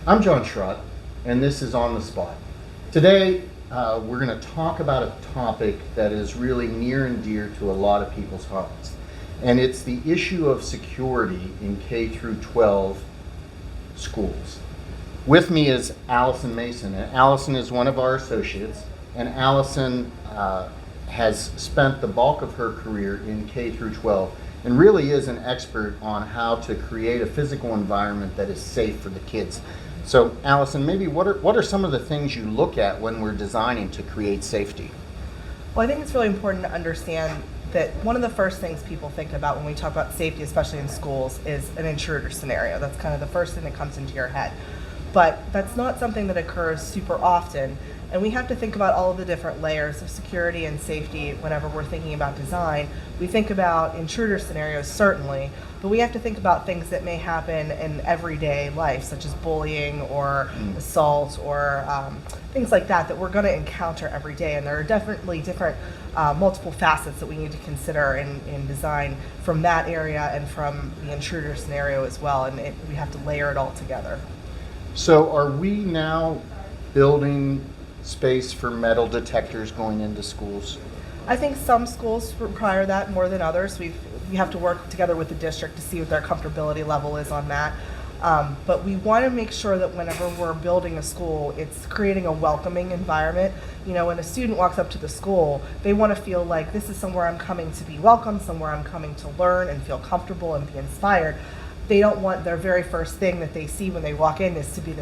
I'm John Schrott, and this is On the Spot. Today, we're going to talk about a topic that is really near and dear to a lot of people's hearts, and it's the issue of security in K through 12 schools. With me is Allison Mason, and Allison is one of our associates, and Allison has spent the bulk of her career in K through 12 and really is an expert on how to create a physical environment that is safe for the kids. So, Allison, maybe what are some of the things you look at when we're designing to create safety? Well, I think it's really important to understand that one of the first things people think about when we talk about safety, especially in schools, is an intruder scenario. That's kind of the first thing that comes into your head. But that's not something that occurs super often, and we have to think about all of the different layers of security and safety whenever we're thinking about design. We think about intruder scenarios, certainly, but we have to think about things that may happen in everyday life, such as bullying or assault or things like that we're going to encounter every day. And there are definitely different multiple facets that we need to consider in design from that area and from the intruder scenario as well, and we have to layer it all together. So are we now building space for metal detectors going into schools? I think some schools require that more than others. We have to work together with the district to see what their comfortability level is on that. But we want to make sure that whenever we're building a school, it's creating a welcoming environment. You know, when a student walks up to the school, they want to feel like this is somewhere I'm coming to be welcome, somewhere I'm coming to learn and feel comfortable and be inspired. They don't want their very first thing that they see when they walk in is to be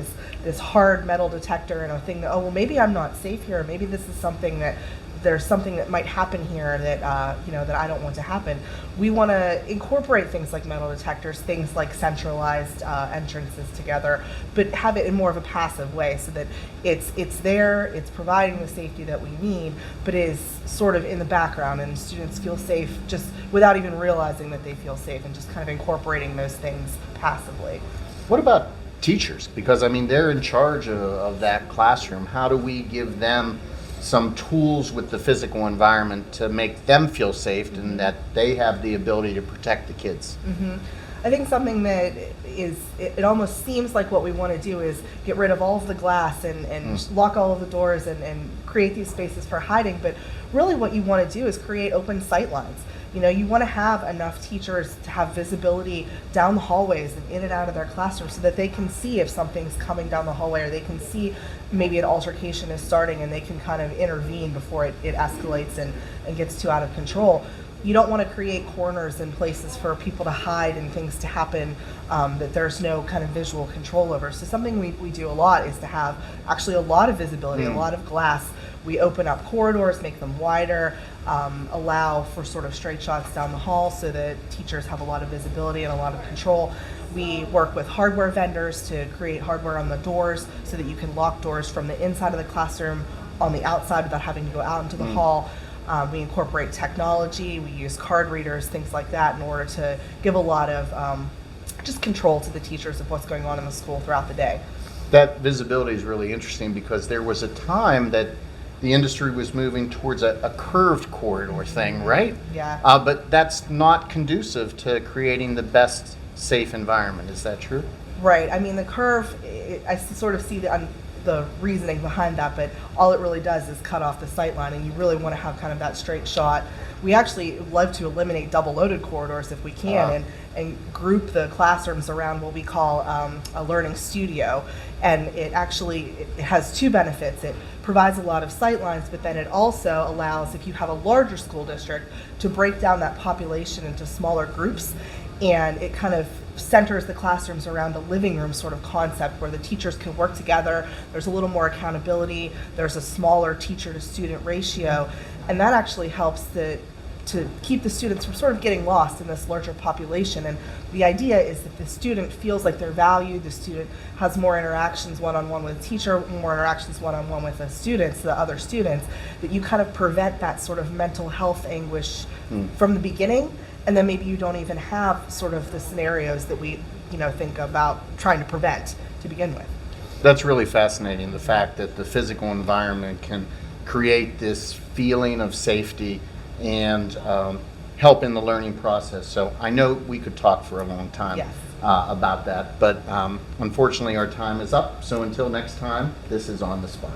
this hard metal detector and a thing that, oh, well, maybe I'm not safe here. Maybe this is something that there's something that might happen here that that I don't want to happen. We want to incorporate things like metal detectors, things like centralized entrances together, but have it in more of a passive way so that it's there, it's providing the safety that we need, but is sort of in the background, and students feel safe just without even realizing that they feel safe, and just kind of incorporating those things passively. What about teachers? Because I mean, they're in charge of that classroom. How do we give them some tools with the physical environment to make them feel safe and that they have the ability to protect the kids? Mm-hmm. I think something that it almost seems like what we want to do is get rid of all of the glass and lock all of the doors and create these spaces for hiding, but really what you want to do is create open sight lines. You know, you want to have enough teachers to have visibility down the hallways and in and out of their classroom so that they can see if something's coming down the hallway, or they can see maybe an altercation is starting and they can kind of intervene before it escalates and gets too out of control. You don't want to create corners and places for people to hide and things to happen that there's no kind of visual control over. So something we do a lot is to have actually a lot of visibility, a lot of glass. We open up corridors, make them wider, allow for sort of straight shots down the hall so that teachers have a lot of visibility and a lot of control. We work with hardware vendors to create hardware on the doors so that you can lock doors from the inside of the classroom on the outside without having to go out into the hall. We incorporate technology, we use card readers, things like that, in order to give a lot of just control to the teachers of what's going on in the school throughout the day. That visibility is really interesting because there was a time that the industry was moving towards a curved corridor thing, right? Yeah. But that's not conducive to creating the best safe environment. Is that true? Right. I mean, the curve, I sort of see the reasoning behind that, but all it really does is cut off the sight line, and you really want to have kind of that straight shot. We actually love to eliminate double-loaded corridors if we can, and group the classrooms around what we call a learning studio. And it has two benefits. It provides a lot of sight lines, but then it also allows, if you have a larger school district, to break down that population into smaller groups, and it kind of centers the classrooms around a living room sort of concept where the teachers can work together. There's a little more accountability. There's a smaller teacher to student ratio, and that actually helps to keep the students from sort of getting lost in this larger population. And the idea is that the student feels like they're valued, the student has more interactions one-on-one with the teacher, more interactions one-on-one with the other students, that you kind of prevent that sort of mental health anguish from the beginning, and then maybe you don't even have sort of the scenarios that we think about trying to prevent to begin with. That's really fascinating, the fact that the physical environment can create this feeling of safety and help in the learning process. So I know we could talk for a long time. Yes. about that. But unfortunately, our time is up. So until next time, this is On the Spot.